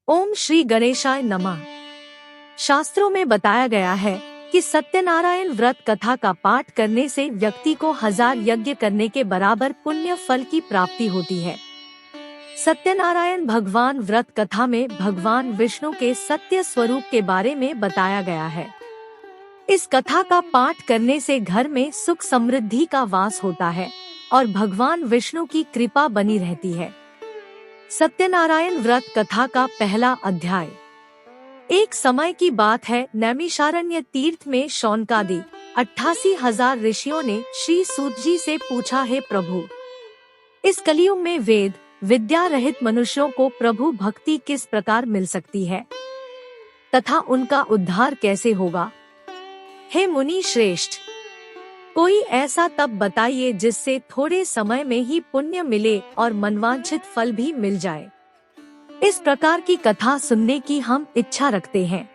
ओम श्री गणेशाय नमः। शास्त्रों में बताया गया है कि सत्यनारायण व्रत कथा का पाठ करने से व्यक्ति को 1000 यज्ञ करने के बराबर पुण्य फल की प्राप्ति होती है। सत्यनारायण भगवान व्रत कथा में भगवान विष्णु के सत्य स्वरूप के बारे में बताया गया है। इस कथा का पाठ करने से घर में सुख समृद्धि का वास होता है और भगवान विष्णु की कृपा बनी रहती है। सत्यनारायण व्रत कथा का पहला अध्याय। एक समय की बात है, नैमिषारण्य तीर्थ में शौनकादि 88,000 ऋषियों ने श्री सूत जी से पूछा, हे प्रभु, इस कलयुग में वेद विद्या रहित मनुष्यों को प्रभु भक्ति किस प्रकार मिल सकती है तथा उनका उद्धार कैसे होगा? हे मुनि श्रेष्ठ, कोई ऐसा तप बताइए जिससे थोड़े समय में ही पुण्य मिले और मनवांछित फल भी मिल जाए। इस प्रकार की कथा सुनने की हम इच्छा रखते हैं।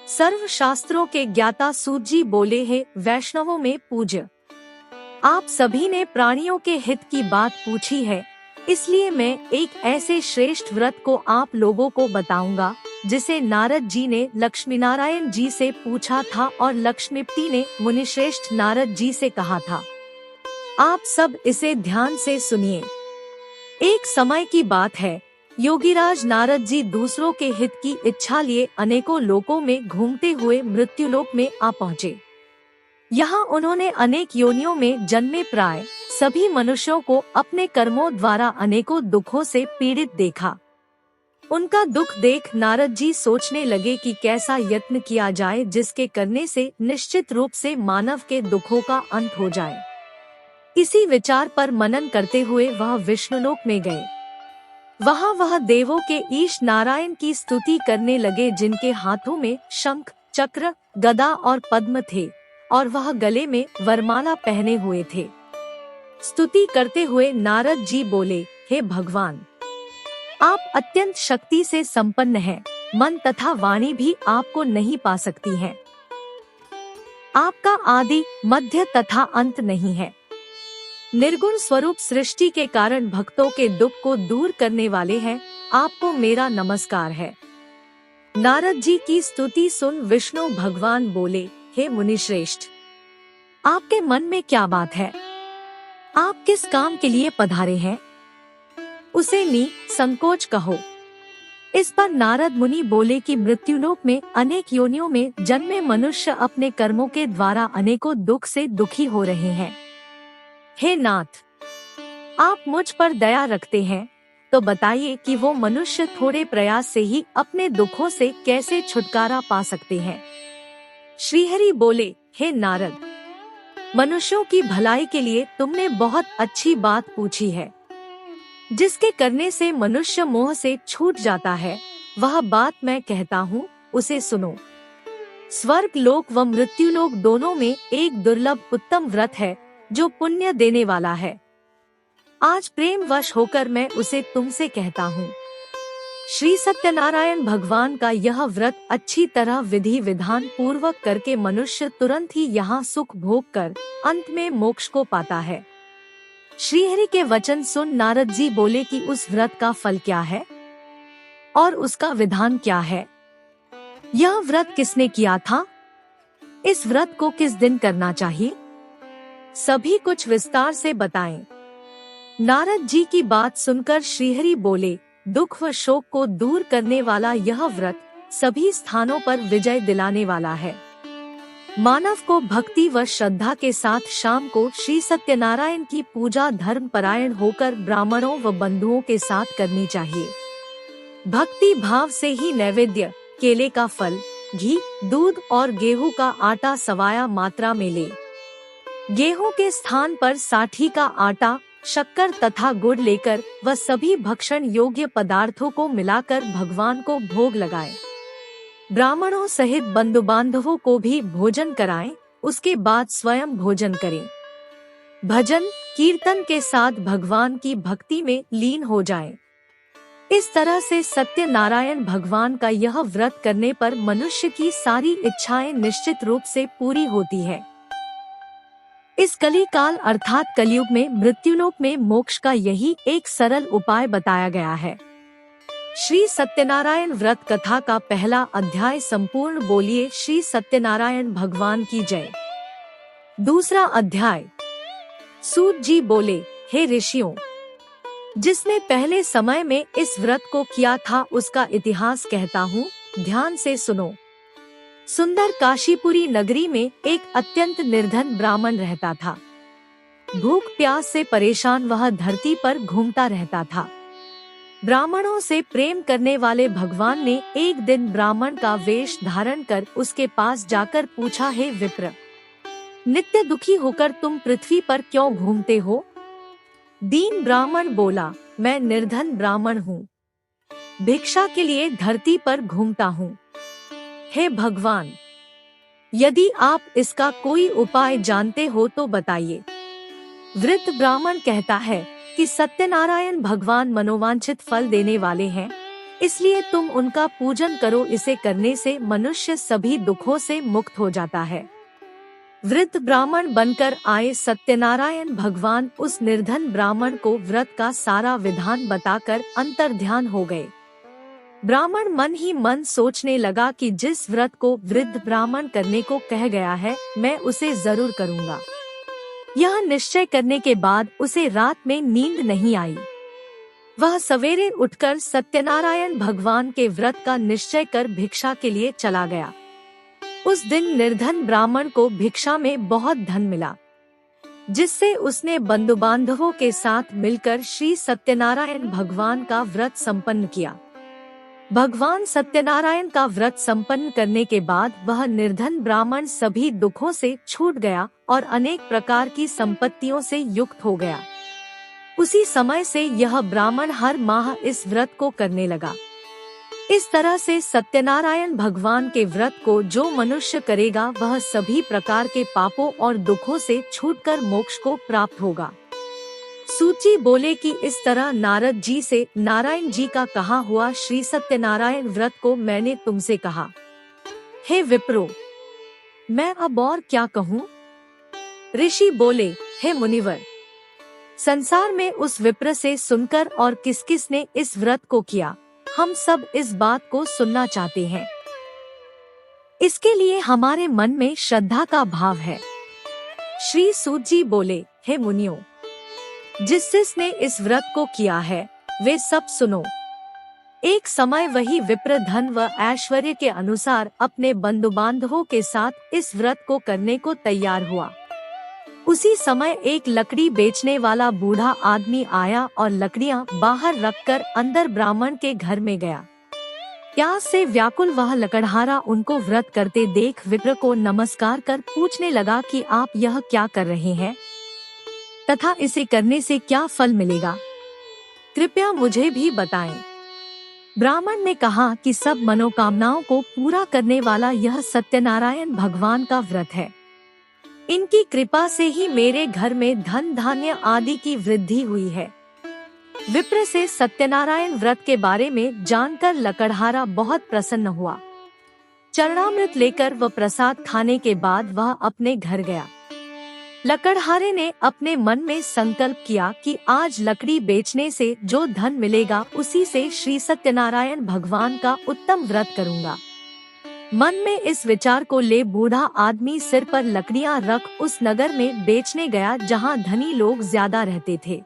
सर्व शास्त्रों के ज्ञाता सूत जी बोले, हे वैष्णवों में पूज्य, आप सभी ने प्राणियों के हित की बात पूछी है, इसलिए मैं एक ऐसे श्रेष्ठ व्रत को आप लोगों को बताऊंगा जिसे नारद जी ने लक्ष्मी नारायण जी से पूछा था और लक्ष्मीपति ने मुनिश्रेष्ठ नारद जी से कहा था। आप सब इसे ध्यान से सुनिए। एक समय की बात है, योगीराज नारद जी दूसरों के हित की इच्छा लिए अनेकों लोकों में घूमते हुए मृत्युलोक में आ पहुँचे। यहाँ उन्होंने अनेक योनियों में जन्मे प्राय सभी मनुष्यों को अपने कर्मों द्वारा अनेकों दुखों से पीड़ित देखा। उनका दुख देख नारद जी सोचने लगे कि कैसा यत्न किया जाए जिसके करने से निश्चित रूप से मानव के दुखों का अंत हो जाए। इसी विचार पर मनन करते हुए वह विष्णुलोक में गए। वहाँ वह देवों के ईश नारायण की स्तुति करने लगे, जिनके हाथों में शंख चक्र गदा और पद्म थे और वह गले में वरमाला पहने हुए थे। स्तुति करते हुए नारद जी बोले, हे भगवान, आप अत्यंत शक्ति से संपन्न हैं, मन तथा वाणी भी आपको नहीं पा सकती हैं। आपका आदि मध्य तथा अंत नहीं है। निर्गुण स्वरूप सृष्टि के कारण भक्तों के दुख को दूर करने वाले हैं, आपको मेरा नमस्कार है। नारद जी की स्तुति सुन विष्णु भगवान बोले, हे मुनिश्रेष्ठ, आपके मन में क्या बात है? आप किस काम के लिए पधारे हैं? उसे संकोच कहो। इस पर नारद मुनि बोले कि मृत्युलोक में अनेक योनियों में जन्मे मनुष्य अपने कर्मों के द्वारा अनेकों दुख से दुखी हो रहे हैं। हे नाथ, आप मुझ पर दया रखते हैं तो बताइए कि वो मनुष्य थोड़े प्रयास से ही अपने दुखों से कैसे छुटकारा पा सकते हैं। श्रीहरि बोले, हे नारद, मनुष्यों की भलाई के लिए तुमने बहुत अच्छी बात पूछी है। जिसके करने से मनुष्य मोह से छूट जाता है, वह बात मैं कहता हूँ, उसे सुनो। स्वर्ग लोक व मृत्यु लोक दोनों में एक दुर्लभ उत्तम व्रत है जो पुण्य देने वाला है। आज प्रेम वश होकर मैं उसे तुमसे कहता हूँ। श्री सत्यनारायण भगवान का यह व्रत अच्छी तरह विधि विधान पूर्वक करके मनुष्य तुरंत ही यहाँ सुख भोग कर अंत में मोक्ष को पाता है। श्रीहरि के वचन सुन नारद जी बोले कि उस व्रत का फल क्या है और उसका विधान क्या है? यह व्रत किसने किया था? इस व्रत को किस दिन करना चाहिए? सभी कुछ विस्तार से बताएं। नारद जी की बात सुनकर श्रीहरि बोले, दुख व शोक को दूर करने वाला यह व्रत सभी स्थानों पर विजय दिलाने वाला है। मानव को भक्ति व श्रद्धा के साथ शाम को श्री सत्यनारायण की पूजा धर्म परायण होकर ब्राह्मणों व बंधुओं के साथ करनी चाहिए। भक्ति भाव से ही नैवेद्य, केले का फल, घी, दूध और गेहूं का आटा सवाया मात्रा में ले। गेहूं के स्थान पर साठी का आटा, शक्कर तथा गुड़ लेकर वह सभी भक्षण योग्य पदार्थों को मिलाकर भगवान को भोग लगाए। ब्राह्मणों सहित बंधु बांधवों को भी भोजन कराएं, उसके बाद स्वयं भोजन करें। भजन कीर्तन के साथ भगवान की भक्ति में लीन हो जाएं। इस तरह से सत्यनारायण भगवान का यह व्रत करने पर मनुष्य की सारी इच्छाएं निश्चित रूप से पूरी होती है। इस कली काल अर्थात कलयुग में मृत्युलोक में मोक्ष का यही एक सरल उपाय बताया गया है। श्री सत्यनारायण व्रत कथा का पहला अध्याय संपूर्ण बोलिए श्री सत्यनारायण भगवान की जय। दूसरा अध्याय। सूत जी बोले, हे ऋषियों, जिसने पहले समय में इस व्रत को किया था उसका इतिहास कहता हूँ, ध्यान से सुनो। सुंदर काशीपुरी नगरी में एक अत्यंत निर्धन ब्राह्मण रहता था। भूख प्यास से परेशान वह धरती पर घूमता रहता था। ब्राह्मणों से प्रेम करने वाले भगवान ने एक दिन ब्राह्मण का वेश धारण कर उसके पास जाकर पूछा, हे विप्र, नित्य दुखी होकर तुम पृथ्वी पर क्यों घूमते हो? दीन ब्राह्मण बोला, मैं निर्धन ब्राह्मण हूँ, भिक्षा के लिए धरती पर घूमता हूँ। हे भगवान, यदि आप इसका कोई उपाय जानते हो तो बताइए। वृद्ध ब्राह्मण कहता है कि सत्यनारायण भगवान मनोवांछित फल देने वाले हैं, इसलिए तुम उनका पूजन करो। इसे करने से मनुष्य सभी दुखों से मुक्त हो जाता है। वृद्ध ब्राह्मण बनकर आए सत्यनारायण भगवान उस निर्धन ब्राह्मण को व्रत का सारा विधान बताकर अंतर्ध्यान हो गए। ब्राह्मण मन ही मन सोचने लगा कि जिस व्रत को वृद्ध ब्राह्मण करने को कह गया है, मैं उसे जरूर करूँगा। यह निश्चय करने के बाद उसे रात में नींद नहीं आई। वह सवेरे उठकर सत्यनारायण भगवान के व्रत का निश्चय कर भिक्षा के लिए चला गया। उस दिन निर्धन ब्राह्मण को भिक्षा में बहुत धन मिला, जिससे उसने बंधु बांधवों के साथ मिलकर श्री सत्यनारायण भगवान का व्रत संपन्न किया। भगवान सत्यनारायण का व्रत संपन्न करने के बाद वह निर्धन ब्राह्मण सभी दुखों से छूट गया और अनेक प्रकार की संपत्तियों से युक्त हो गया। उसी समय से यह ब्राह्मण हर माह इस व्रत को करने लगा। इस तरह से सत्यनारायण भगवान के व्रत को जो मनुष्य करेगा वह सभी प्रकार के पापों और दुखों से छूटकर मोक्ष को प्राप्त होगा। सूत जी बोले कि इस तरह नारद जी से नारायण जी का कहा हुआ श्री सत्यनारायण व्रत को मैंने तुमसे कहा। हे विप्रो, मैं अब और क्या कहूँ? ऋषि बोले, हे मुनिवर, संसार में उस विप्र से सुनकर और किस किस ने इस व्रत को किया, हम सब इस बात को सुनना चाहते हैं। इसके लिए हमारे मन में श्रद्धा का भाव है। श्री सूत जी बोले, हे मुनियों, जिसने इस व्रत को किया है वे सब सुनो। एक समय वही विप्र धन व ऐश्वर्य के अनुसार अपने बंधु बांधवों के साथ इस व्रत को करने को तैयार हुआ। उसी समय एक लकड़ी बेचने वाला बूढ़ा आदमी आया और लकड़ियां बाहर रखकर अंदर ब्राह्मण के घर में गया। प्यास से व्याकुल वह लकड़हारा उनको व्रत करते देख विप्र को नमस्कार कर पूछने लगा कि आप यह क्या कर रहे हैं तथा इसे करने से क्या फल मिलेगा, कृपया मुझे भी बताएं। ब्राह्मण ने कहा कि सब मनोकामनाओं को पूरा करने वाला यह सत्यनारायण भगवान का व्रत है। इनकी कृपा से ही मेरे घर में धन धान्य आदि की वृद्धि हुई है। विप्र से सत्यनारायण व्रत के बारे में जानकर लकड़हारा बहुत प्रसन्न हुआ। चरणामृत लेकर व प्रसाद खाने के बाद वह अपने घर गया। लकड़हारे ने अपने मन में संकल्प किया कि आज लकड़ी बेचने से जो धन मिलेगा उसी से श्री सत्यनारायण भगवान का उत्तम व्रत करूंगा। मन में इस विचार को ले बूढ़ा आदमी सिर पर लकड़ियां रख उस नगर में बेचने गया जहां धनी लोग ज्यादा रहते थे।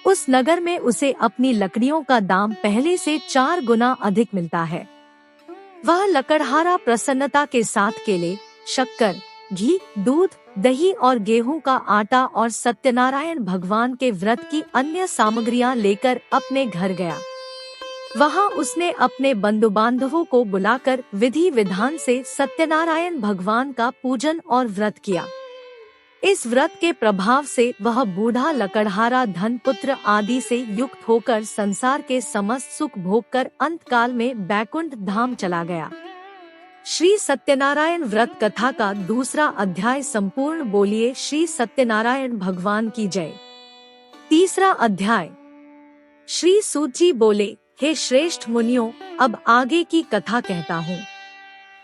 उस नगर में उसे अपनी लकड़ियों का दाम पहले से 4 गुना अधिक मिलता है। वह लकड़हारा प्रसन्नता के साथ केले, शक्कर, घी, दूध, दही और गेहूं का आटा और सत्यनारायण भगवान के व्रत की अन्य सामग्रियां लेकर अपने घर गया। वहां उसने अपने बंधु बांधवों को बुलाकर विधि विधान से सत्यनारायण भगवान का पूजन और व्रत किया। इस व्रत के प्रभाव से वह बूढ़ा लकड़हारा धन पुत्र आदि से युक्त होकर संसार के समस्त सुख भोगकर अंतकाल में बैकुंठ धाम चला गया। श्री सत्यनारायण व्रत कथा का दूसरा अध्याय संपूर्ण बोलिए श्री सत्यनारायण भगवान की जय। तीसरा अध्याय। श्री सूत जी बोले, हे श्रेष्ठ मुनियों, अब आगे की कथा कहता हूँ।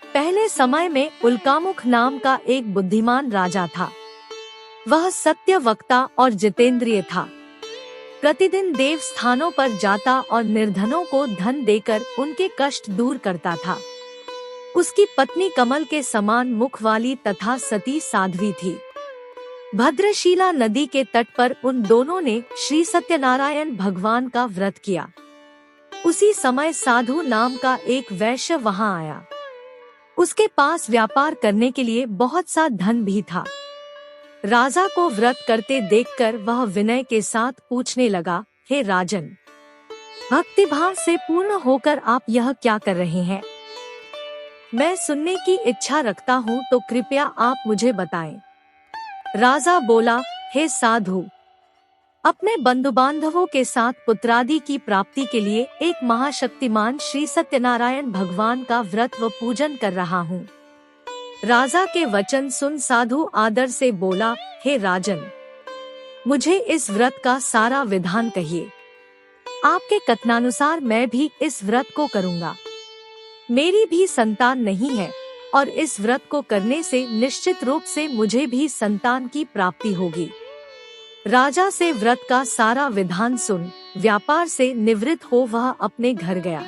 पहले समय में उल्कामुख नाम का एक बुद्धिमान राजा था। वह सत्य वक्ता और जितेंद्रिय था। प्रतिदिन देव स्थानों पर जाता और निर्धनों को धन देकर उनके कष्ट दूर करता था। उसकी पत्नी कमल के समान मुख वाली तथा सती साध्वी थी। भद्रशिला नदी के तट पर उन दोनों ने श्री सत्यनारायण भगवान का व्रत किया। उसी समय साधु नाम का एक वैश्य वहां आया। उसके पास व्यापार करने के लिए बहुत सा धन भी था। राजा को व्रत करते देखकर वह विनय के साथ पूछने लगा, हे राजन, भक्तिभाव से पूर्ण होकर आप यह क्या कर रहे हैं? मैं सुनने की इच्छा रखता हूँ, तो कृपया आप मुझे बताएं। राजा बोला, हे साधु, अपने बंधु बांधवों के साथ पुत्रादि की प्राप्ति के लिए एक महाशक्तिमान श्री सत्यनारायण भगवान का व्रत व पूजन कर रहा हूँ। राजा के वचन सुन साधु आदर से बोला, हे राजन, मुझे इस व्रत का सारा विधान कहिए। आपके कथनानुसार मैं भी इस व्रत को करूँगा। मेरी भी संतान नहीं है और इस व्रत को करने से निश्चित रूप से मुझे भी संतान की प्राप्ति होगी। राजा से व्रत का सारा विधान सुन व्यापार से निवृत्त हो वह अपने घर गया।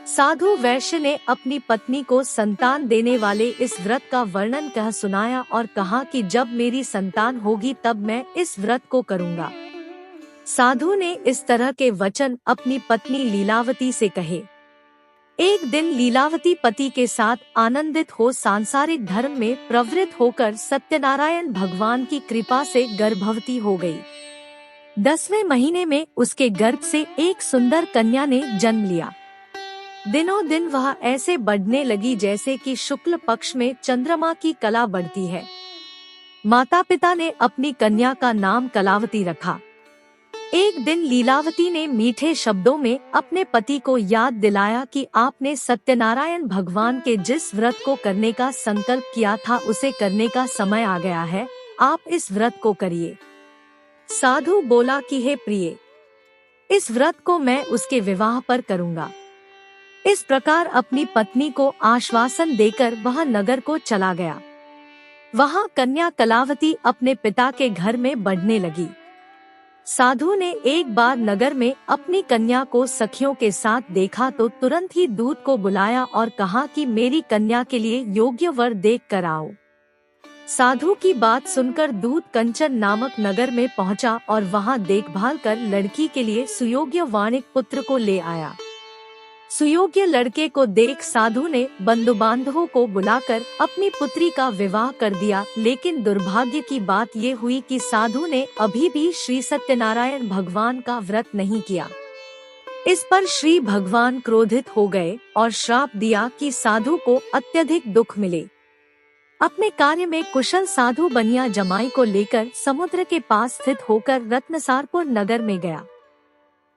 साधु वैश्य ने अपनी पत्नी को संतान देने वाले इस व्रत का वर्णन कह सुनाया और कहा कि जब मेरी संतान होगी तब मैं इस व्रत को करूँगा। साधु ने इस तरह के वचन अपनी पत्नी लीलावती से कहे। एक दिन लीलावती पति के साथ आनंदित हो सांसारिक धर्म में प्रवृत्त होकर सत्यनारायण भगवान की कृपा से गर्भवती हो गई। 10वें महीने में उसके गर्भ से एक सुंदर कन्या ने जन्म लिया। दिनों दिन वह ऐसे बढ़ने लगी जैसे कि शुक्ल पक्ष में चंद्रमा की कला बढ़ती है। माता पिता ने अपनी कन्या का नाम कलावती रखा। एक दिन लीलावती ने मीठे शब्दों में अपने पति को याद दिलाया कि आपने सत्यनारायण भगवान के जिस व्रत को करने का संकल्प किया था उसे करने का समय आ गया है, आप इस व्रत को करिए। साधु बोला कि हे प्रिय, इस व्रत को मैं उसके विवाह पर करूँगा। इस प्रकार अपनी पत्नी को आश्वासन देकर वह नगर को चला गया। वहाँ कन्या कलावती अपने पिता के घर में बढ़ने लगी। साधु ने एक बार नगर में अपनी कन्या को सखियों के साथ देखा तो तुरंत ही दूत को बुलाया और कहा कि मेरी कन्या के लिए योग्य वर देख कर आओ। साधु की बात सुनकर दूत कंचन नामक नगर में पहुंचा और वहां देखभाल कर लड़की के लिए सुयोग्य वाणिक पुत्र को ले आया। सुयोग्य लड़के को देख साधु ने बंधु बांधवों को बुलाकर अपनी पुत्री का विवाह कर दिया, लेकिन दुर्भाग्य की बात ये हुई कि साधु ने अभी भी श्री सत्यनारायण भगवान का व्रत नहीं किया। इस पर श्री भगवान क्रोधित हो गए और श्राप दिया कि साधु को अत्यधिक दुख मिले। अपने कार्य में कुशल साधु बनिया जमाई को लेकर समुद्र के पास स्थित होकर रत्नसारपुर नगर में गया।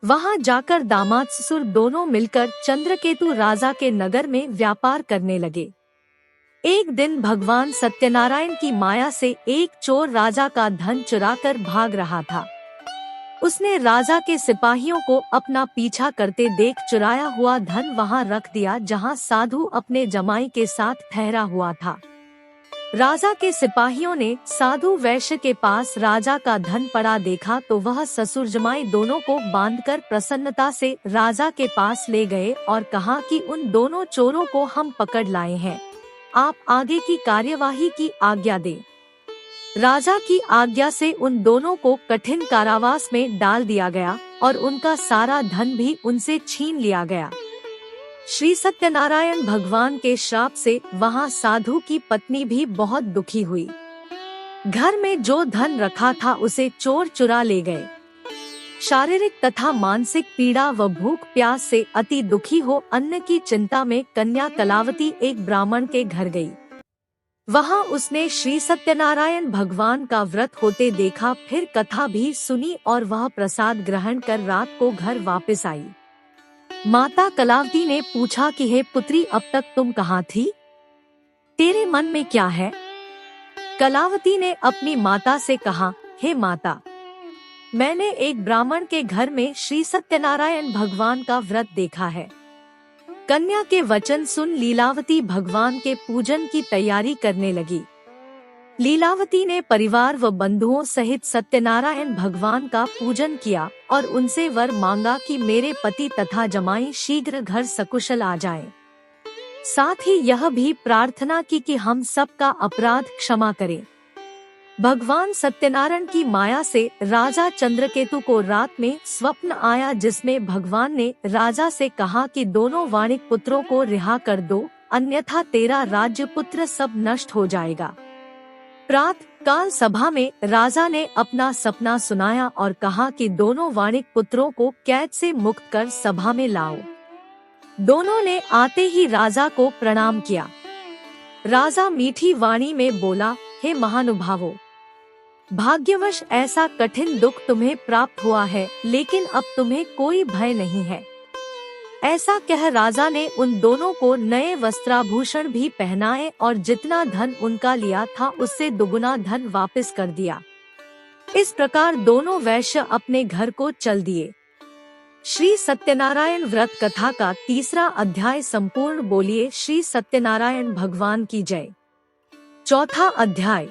वहां जाकर दामाद ससुर दोनों मिलकर चंद्रकेतु राजा के नगर में व्यापार करने लगे। एक दिन भगवान सत्यनारायण की माया से एक चोर राजा का धन चुराकर भाग रहा था। उसने राजा के सिपाहियों को अपना पीछा करते देख चुराया हुआ धन वहां रख दिया जहां साधु अपने जमाई के साथ ठहरा हुआ था। राजा के सिपाहियों ने साधु वैश्य के पास राजा का धन पड़ा देखा तो वह ससुर जमाई दोनों को बांधकर प्रसन्नता से राजा के पास ले गए और कहा कि उन दोनों चोरों को हम पकड़ लाए हैं, आप आगे की कार्यवाही की आज्ञा दें। राजा की आज्ञा से उन दोनों को कठिन कारावास में डाल दिया गया और उनका सारा धन भी उनसे छीन लिया गया। श्री सत्यनारायण भगवान के श्राप से वहां साधु की पत्नी भी बहुत दुखी हुई। घर में जो धन रखा था उसे चोर चुरा ले गए। शारीरिक तथा मानसिक पीड़ा व भूख प्यास से अति दुखी हो अन्न की चिंता में कन्या कलावती एक ब्राह्मण के घर गई। वहां उसने श्री सत्यनारायण भगवान का व्रत होते देखा, फिर कथा भी सुनी और वह प्रसाद ग्रहण कर रात को घर वापस आई। माता कलावती ने पूछा कि हे पुत्री, अब तक तुम कहाँ थी? तेरे मन में क्या है? कलावती ने अपनी माता से कहा, हे माता, मैंने एक ब्राह्मण के घर में श्री सत्यनारायण भगवान का व्रत देखा है। कन्या के वचन सुन लीलावती भगवान के पूजन की तैयारी करने लगी। लीलावती ने परिवार व बंधुओं सहित सत्यनारायण भगवान का पूजन किया और उनसे वर मांगा कि मेरे पति तथा जमाई शीघ्र घर सकुशल आ जाएं। साथ ही यह भी प्रार्थना की कि हम सबका अपराध क्षमा करें। भगवान सत्यनारायण की माया से राजा चंद्रकेतु को रात में स्वप्न आया, जिसमें भगवान ने राजा से कहा कि दोनों वाणिक पुत्रों को रिहा कर दो, अन्यथा तेरा राज्य पुत्र सब नष्ट हो जाएगा। प्रातः काल सभा में राजा ने अपना सपना सुनाया और कहा कि दोनों वाणिक पुत्रों को कैद से मुक्त कर सभा में लाओ। दोनों ने आते ही राजा को प्रणाम किया। राजा मीठी वाणी में बोला, हे महानुभावों, भाग्यवश ऐसा कठिन दुख तुम्हें प्राप्त हुआ है, लेकिन अब तुम्हें कोई भय नहीं है। ऐसा कह राजा ने उन दोनों को नए वस्त्राभूषण भी पहनाए और जितना धन उनका लिया था उससे दुगुना धन वापस कर दिया। इस प्रकार दोनों वैश्य अपने घर को चल दिए। श्री सत्यनारायण व्रत कथा का 3रा अध्याय संपूर्ण। बोलिए श्री सत्यनारायण भगवान की जय। 4था अध्याय।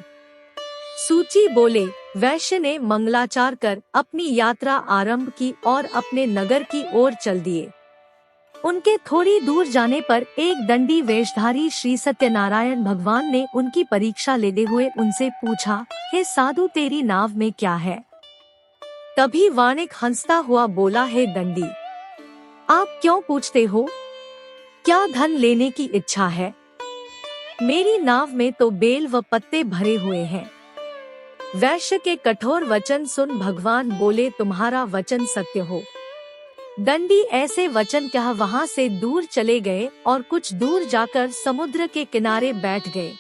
सूची बोले, वैश्य ने मंगलाचार कर अपनी यात्रा आरंभ की और अपने नगर की ओर चल दिए। उनके थोड़ी दूर जाने पर एक दंडी वेशधारी श्री सत्यनारायण भगवान ने उनकी परीक्षा लेते हुए उनसे पूछा, हे साधु, तेरी नाव में क्या है? तभी वाणिक हंसता हुआ बोला, हे दंडी, आप क्यों पूछते हो? क्या धन लेने की इच्छा है? मेरी नाव में तो बेल व पत्ते भरे हुए हैं। वैश्य के कठोर वचन सुन भगवान बोले, तुम्हारा वचन सत्य हो। दंडी ऐसे वचन कह वहां से दूर चले गए और कुछ दूर जाकर समुद्र के किनारे बैठ गए।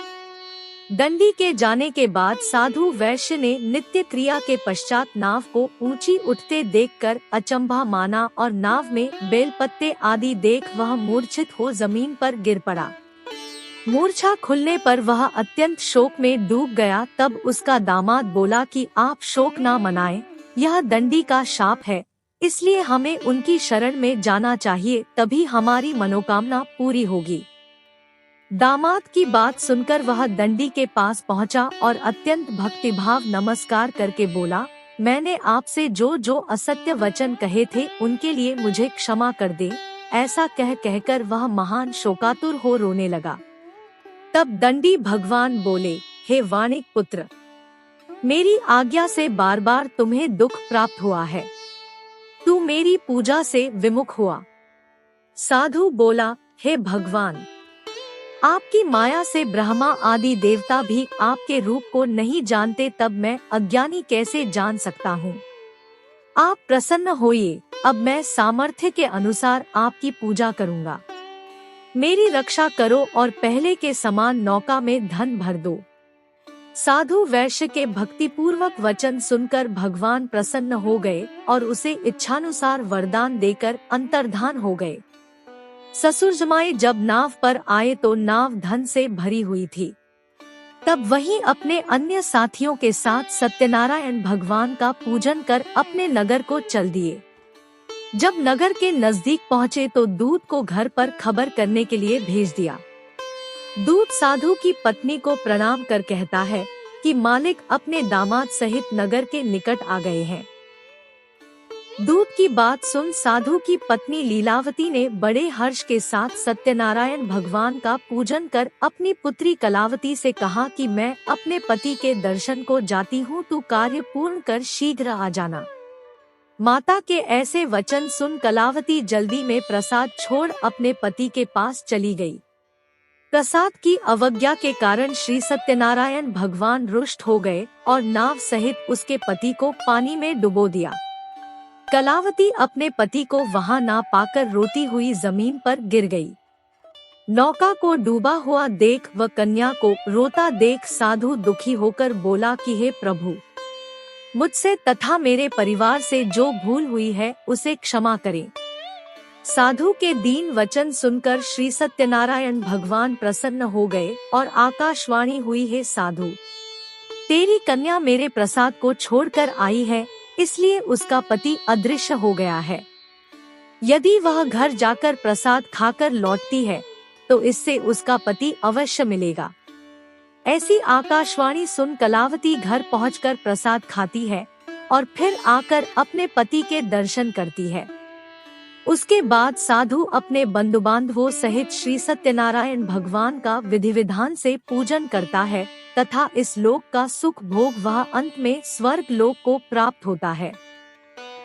दंडी के जाने के बाद साधु वैश्य ने नित्य क्रिया के पश्चात नाव को ऊंची उठते देखकर अचंभा माना और नाव में बेलपत्ते आदि देख वह मूर्छित हो जमीन पर गिर पड़ा। मूर्छा खुलने पर वह अत्यंत शोक में डूब गया। तब उसका दामाद बोला कि आप शोक ना मनाएं, यह दंडी का शाप है, इसलिए हमें उनकी शरण में जाना चाहिए, तभी हमारी मनोकामना पूरी होगी। दामाद की बात सुनकर वह दंडी के पास पहुंचा और अत्यंत भक्तिभाव नमस्कार करके बोला, मैंने आपसे जो जो असत्य वचन कहे थे उनके लिए मुझे क्षमा कर दे। ऐसा कहकर वह महान शोकातुर हो रोने लगा। तब दंडी भगवान बोले, हे वाणिक पुत्र, मेरी आज्ञा से बार बार तुम्हें दुख प्राप्त हुआ है। तू मेरी पूजा से विमुख हुआ। साधु बोला, हे भगवान, आपकी माया से ब्रह्मा आदि देवता भी आपके रूप को नहीं जानते, तब मैं अज्ञानी कैसे जान सकता हूँ? आप प्रसन्न होइए, अब मैं सामर्थ्य के अनुसार आपकी पूजा करूँगा। मेरी रक्षा करो और पहले के समान नौका में धन भर दो। साधु वैश्य के भक्तिपूर्वक वचन सुनकर भगवान प्रसन्न हो गए और उसे इच्छानुसार वरदान देकर अंतर्धान हो गए। ससुर जमाई जब नाव पर आए तो नाव धन से भरी हुई थी। तब वहीं अपने अन्य साथियों के साथ सत्यनारायण भगवान का पूजन कर अपने नगर को चल दिए। जब नगर के नजदीक पहुँचे तो दूत को घर पर खबर करने के लिए भेज दिया। दूत साधु की पत्नी को प्रणाम कर कहता है कि मालिक अपने दामाद सहित नगर के निकट आ गए हैं। दूत की बात सुन साधु की पत्नी लीलावती ने बड़े हर्ष के साथ सत्यनारायण भगवान का पूजन कर अपनी पुत्री कलावती से कहा कि मैं अपने पति के दर्शन को जाती हूँ, तू कार्य पूर्ण कर शीघ्र आ जाना। माता के ऐसे वचन सुन कलावती जल्दी में प्रसाद छोड़ अपने पति के पास चली गई। प्रसाद की अवज्ञा के कारण श्री सत्यनारायण भगवान रुष्ट हो गए और नाव सहित उसके पति को पानी में डुबो दिया। कलावती अपने पति को वहां ना पाकर रोती हुई जमीन पर गिर गई। नौका को डूबा हुआ देख व कन्या को रोता देख साधु दुखी होकर बोला कि हे प्रभु, मुझसे तथा मेरे परिवार से जो भूल हुई है उसे क्षमा करें। साधु के दीन वचन सुनकर श्री सत्यनारायण भगवान प्रसन्न हो गए और आकाशवाणी हुई, हे साधु, तेरी कन्या मेरे प्रसाद को छोड़कर आई है, इसलिए उसका पति अदृश्य हो गया है। यदि वह घर जाकर प्रसाद खाकर लौटती है तो इससे उसका पति अवश्य मिलेगा। ऐसी आकाशवाणी सुन कलावती घर पहुंचकर प्रसाद खाती है और फिर आकर अपने पति के दर्शन करती है। उसके बाद साधु अपने बंधु बांधवों सहित श्री सत्यनारायण भगवान का विधि विधान से पूजन करता है तथा इस लोक का सुख भोग वह अंत में स्वर्ग लोक को प्राप्त होता है।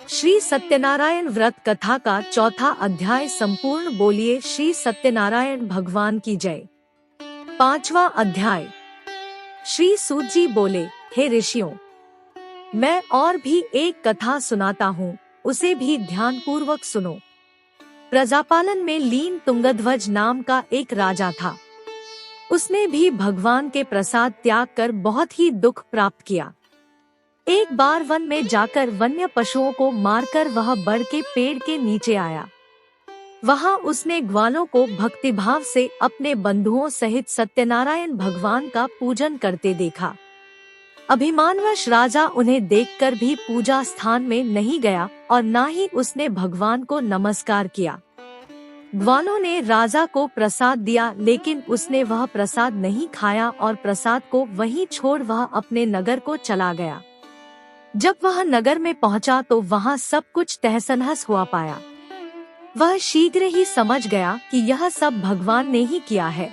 श्री सत्यनारायण व्रत कथा का चौथा अध्याय संपूर्ण। बोलिए श्री सत्यनारायण भगवान की जय। पांचवा अध्याय। श्री सूत जी बोले, हे ऋषियों, मैं और भी एक कथा सुनाता हूँ, उसे भी ध्यान पूर्वक सुनो। प्रजापालन में लीन तुंगध्वज नाम का एक राजा था। उसने भी भगवान के प्रसाद त्याग कर बहुत ही दुख प्राप्त किया। एक बार वन में जाकर वन्य पशुओं को मारकर वह बड़ के पेड़ के नीचे आया। वहां उसने ग्वालों को भक्तिभाव से अपने बंधुओं सहित सत्यनारायण भगवान का पूजन करते देखा। अभिमानवश राजा उन्हें देखकर भी पूजा स्थान में नहीं गया और न ही उसने भगवान को नमस्कार किया। ग्वालों ने राजा को प्रसाद दिया, लेकिन उसने वह प्रसाद नहीं खाया और प्रसाद को वहीं छोड़ वह अपने नगर को चला गया। जब वह नगर में पहुंचा तो वहां सब कुछ तहस-नहस हुआ पाया। वह शीघ्र ही समझ गया कि यह सब भगवान ने ही किया है।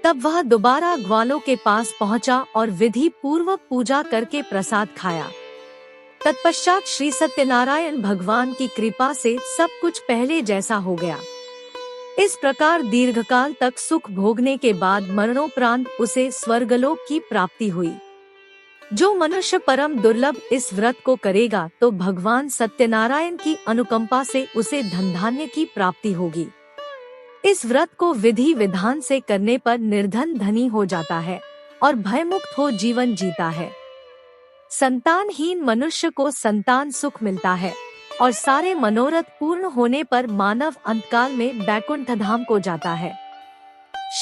तब वह दोबारा ग्वालों के पास पहुंचा और विधि पूर्वक पूजा करके प्रसाद खाया। तत्पश्चात श्री सत्यनारायण भगवान की कृपा से सब कुछ पहले जैसा हो गया। इस प्रकार दीर्घकाल तक सुख भोगने के बाद मरणोपरांत उसे स्वर्गलोक की प्राप्ति हुई। जो मनुष्य परम दुर्लभ इस व्रत को करेगा तो भगवान सत्यनारायण की अनुकंपा से उसे धन धान्य की प्राप्ति होगी। इस व्रत को विधि विधान से करने पर निर्धन धनी हो जाता है और भयमुक्त हो जीवन जीता है। संतानहीन मनुष्य को संतान सुख मिलता है और सारे मनोरथ पूर्ण होने पर मानव अंतकाल में बैकुंठ धाम को जाता है।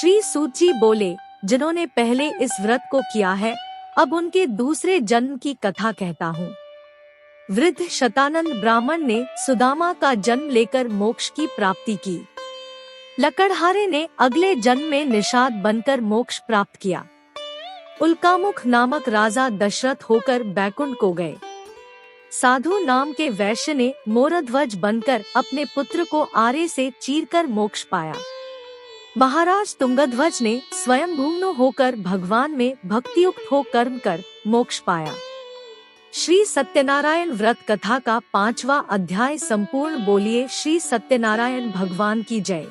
श्री सूत जी बोले, जिन्होंने पहले इस व्रत को किया है, अब उनके दूसरे जन्म की कथा कहता हूँ। वृद्ध शतानंद ब्राह्मण ने सुदामा का जन्म लेकर मोक्ष की प्राप्ति की। लकड़हारे ने अगले जन्म में निषाद बनकर मोक्ष प्राप्त किया। उल्कामुख नामक राजा दशरथ होकर बैकुंठ को गए। साधु नाम के वैश्य ने मोरध्वज बनकर अपने पुत्र को आरे से चीरकर मोक्ष पाया। महाराज तुंगध्वज ने स्वयं भूम्नो होकर भगवान में भक्तियुक्त हो कर्म कर मोक्ष पाया। श्री सत्यनारायण व्रत कथा का 5वां अध्याय संपूर्ण। बोलिए श्री सत्यनारायण भगवान की जय।